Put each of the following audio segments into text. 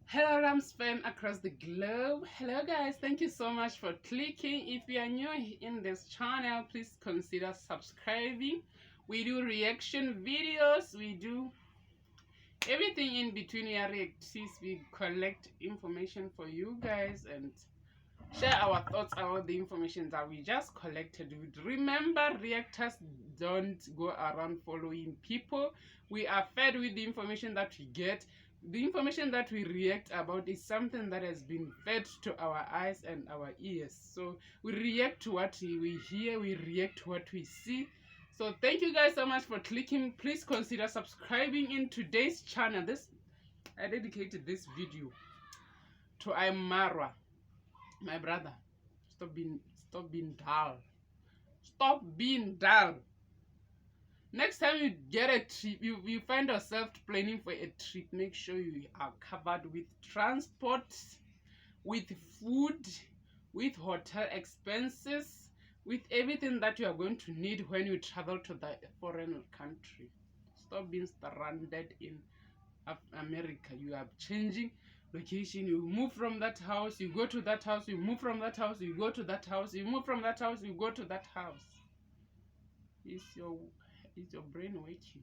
Hello Rams fan across the globe. Hello guys, thank you so much for clicking. If you are new in this channel, please consider subscribing. We do reaction videos, we do everything in between. We collect information for you guys and share our thoughts about the information that we just collected. Remember, reactors don't go around following people. We are fed with the information that we get. The information that we react about is something that has been fed to our eyes and our ears. So we react to what we hear, we react to what we see. So thank you guys so much for clicking. Please consider subscribing in today's channel. I dedicated this video to Aymara. My brother, stop being dull. Stop being dull. Next time you get a trip, you find yourself planning for a trip, make sure you are covered with transport, with food, with hotel expenses, with everything that you are going to need when you travel to the foreign country. Stop being stranded in America. You are changing location. You move from that house, you go to that house, you move from that house, you go to that house, you move from that house, you go to that house. Is your brain waking?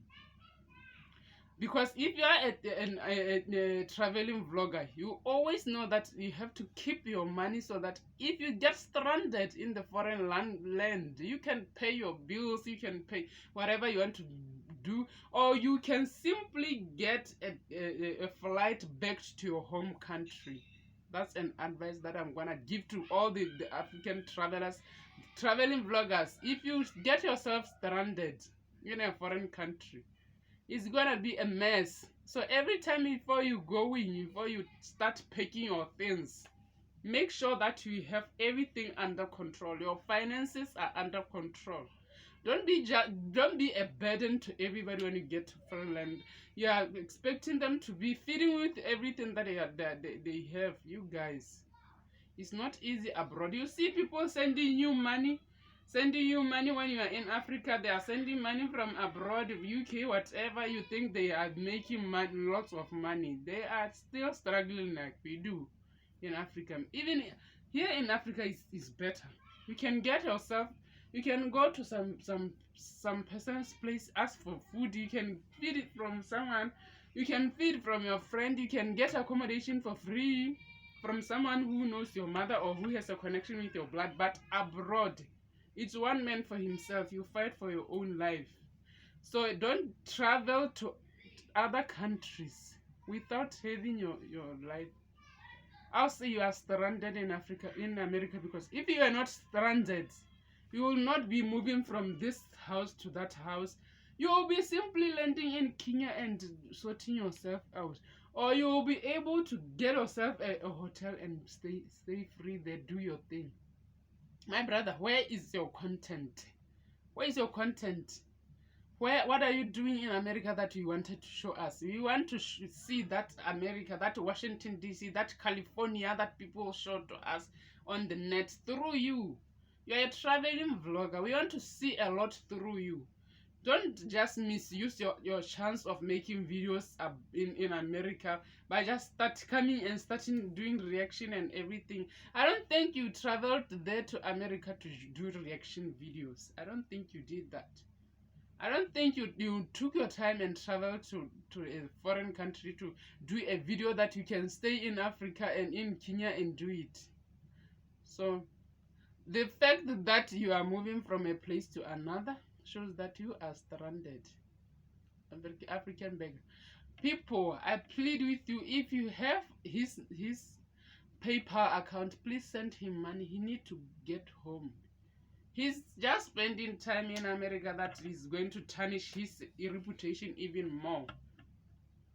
Because if you are a traveling vlogger, you always know that you have to keep your money so that if you get stranded in the foreign land, you can pay your bills, you can pay whatever you want to do, or you can simply get a flight back to your home country. That's an advice that I'm gonna give to all the African travelers, traveling vloggers. If you get yourself stranded in a foreign country, it's gonna be a mess. So every time before you start packing your things, make sure that you have everything under control. Your finances are under control. Don't be a burden to everybody when you get to foreign land. You are expecting them to be feeding with everything that they have. You guys, it's not easy abroad. You see people sending you money when you are in Africa. They are sending money from abroad, UK, whatever. You think they are making lots of money. They are still struggling like we do in Africa. Even here in Africa is better. You can get yourself, you can go to some person's place, ask for food, you can feed it from someone, you can feed from your friend, you can get accommodation for free from someone who knows your mother or who has a connection with your blood. But abroad, it's one man for himself. You fight for your own life. So don't travel to other countries without having your life. I'll say you are stranded in America, because if you are not stranded, you will not be moving from this house to that house. You will be simply landing in Kenya and sorting yourself out. Or you will be able to get yourself a hotel and stay free there, do your thing. My brother, where is your content? Where is your content? What are you doing in America that you wanted to show us? We want to see that America, that Washington DC, that California that people show to us on the net through you. You're a traveling vlogger. We want to see a lot through you. Don't just misuse your chance of making videos in America by just starting doing reaction and everything. I don't think you traveled there to America to do reaction videos. I don't think you did that. I don't think you took your time and traveled to a foreign country to do a video that you can stay in Africa and in Kenya and do it. So the fact that you are moving from a place to another shows that you are stranded. African beggar. People, I plead with you, if you have his PayPal account, please send him money. He need to get home. He's just spending time in America that is going to tarnish his reputation even more.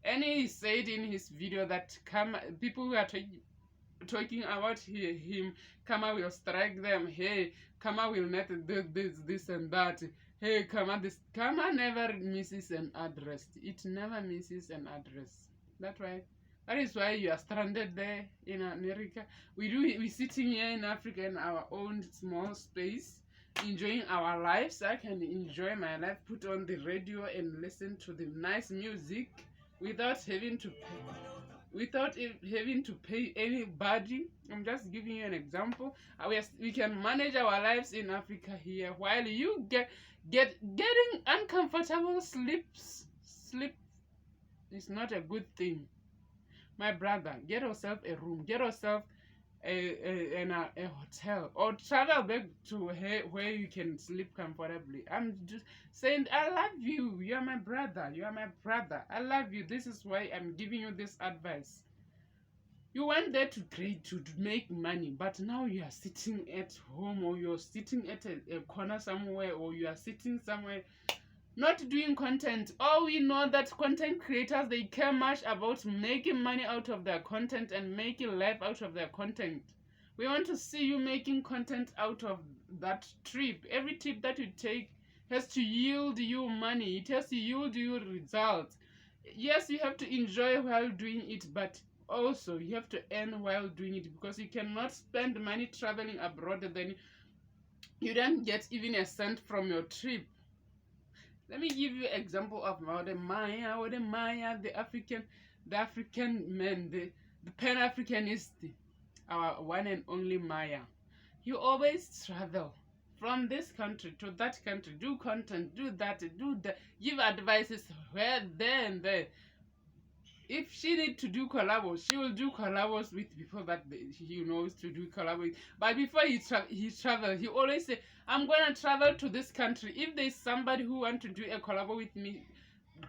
And he said in his video that people who are talking about him, Kama will strike them. Hey, Kama will not do this and that. Hey, Kama never misses an address. It never misses an address. That's right. That is why you are stranded there in America. We sitting here in Africa in our own small space, enjoying our lives. I can enjoy my life, put on the radio and listen to the nice music without having to pay. without having to pay anybody. I'm just giving you an example. We can manage our lives in Africa here while you getting uncomfortable sleep is not a good thing. My brother, get yourself a room, get yourself a hotel, or travel back to where you can sleep comfortably. I'm just saying I love you. You are my brother. You are my brother. I love you. This is why I'm giving you this advice. You went there to make money, but now you are sitting at home, or you're sitting at a corner somewhere, or you are sitting somewhere not doing content. All we know that content creators, they care much about making money out of their content and making life out of their content. We want to see you making content out of that trip. Every trip that you take has to yield you money. It has to yield you results. Yes, you have to enjoy while doing it, but also you have to earn while doing it, because you cannot spend money traveling abroad and then you don't get even a cent from your trip. Let me give you an example of the Maya, the African men, the Pan-Africanist, our one and only Maya. You always travel from this country to that country, do content, do that, give advices where, there and there. If she need to do collabos, she will do collabos with people that he knows to do collabos with. But before he travel, he always say, I'm gonna travel to this country. If there's somebody who want to do a collabo with me,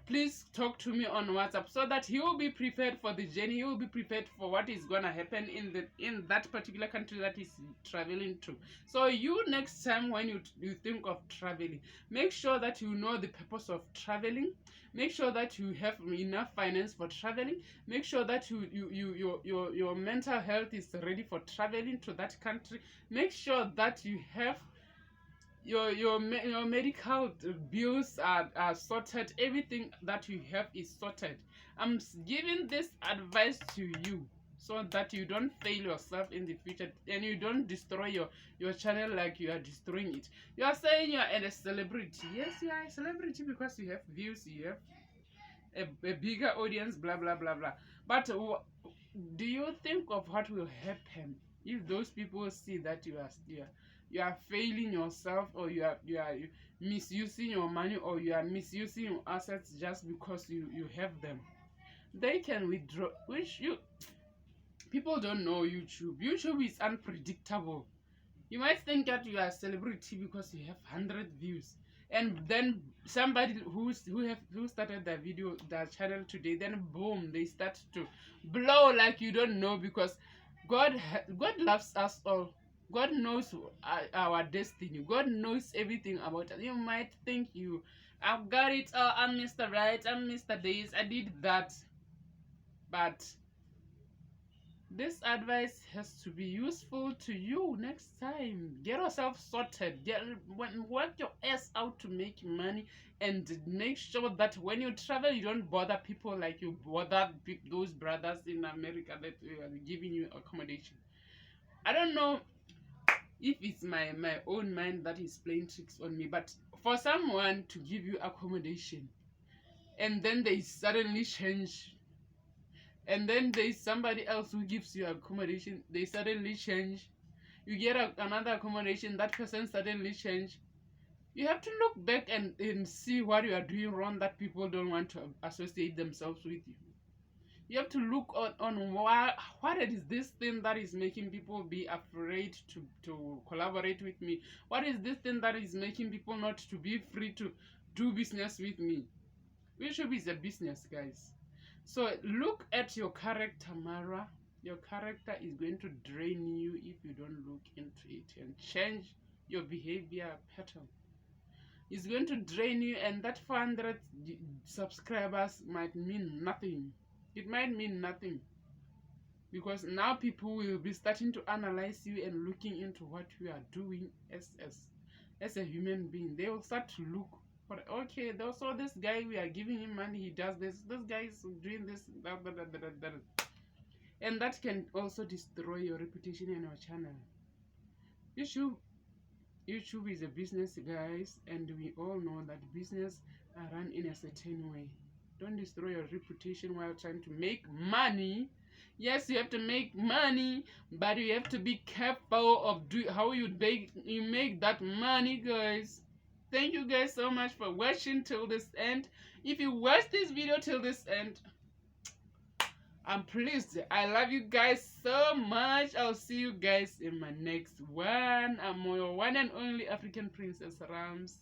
please talk to me on WhatsApp, so that he will be prepared for the journey. He will be prepared for what is gonna happen in that particular country that he's traveling to. So you, next time when you think of traveling, make sure that you know the purpose of traveling. Make sure that you have enough finance for traveling. Make sure that your mental health is ready for traveling to that country. Make sure that you have your medical bills are sorted. Everything that you have is sorted. I'm giving this advice to you so that you don't fail yourself in the future and you don't destroy your channel like you are destroying it. You are saying you are a celebrity. Yes, you are a celebrity because you have views, you have a bigger audience, blah blah blah blah. But do you think of what will happen if those people see that you are failing yourself, or you are misusing your money, or you are misusing your assets just because you have them? They can withdraw, which people don't know. YouTube is unpredictable. You might think that you are a celebrity because you have 100 views, and then somebody who started their channel today, then boom, they start to blow like you don't know, because God loves us all. God knows our destiny. God knows everything about us. You might think I've got it. Oh, I'm Mr. Right. I'm Mr. This. I did that. But this advice has to be useful to you next time. Get yourself sorted. Work your ass out to make money, and make sure that when you travel, you don't bother people like you bother those brothers in America that are giving you accommodation. I don't know if it's my own mind that is playing tricks on me, but for someone to give you accommodation and then they suddenly change, and then there's somebody else who gives you accommodation, they suddenly change, you get another accommodation, that person suddenly change, you have to look back and see what you are doing wrong, that people don't want to associate themselves with you. You have to look on what is this thing that is making people be afraid to collaborate with me. What is this thing that is making people not to be free to do business with me? YouTube is a business, guys. So look at your character, Mara. Your character is going to drain you if you don't look into it and change your behavior pattern. It's going to drain you, and that 400 subscribers might mean nothing. It might mean nothing, because now people will be starting to analyze you and looking into what you are doing as a human being. They will start to look for, okay, so this guy, we are giving him money, he does this guy is doing this, and that can also destroy your reputation and your channel. YouTube is a business, guys, and we all know that business are run in a certain way. Don't destroy your reputation while trying to make money Yes, you have to make money, but you have to be careful of how you make that money, guys. Thank you guys so much for watching till this end. If you watch this video till this end, I'm pleased. I love you guys so much. I'll see you guys in my next one. I'm your one and only African Princess Rams.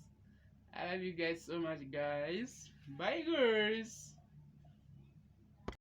I love you guys so much, guys. Bye, girls.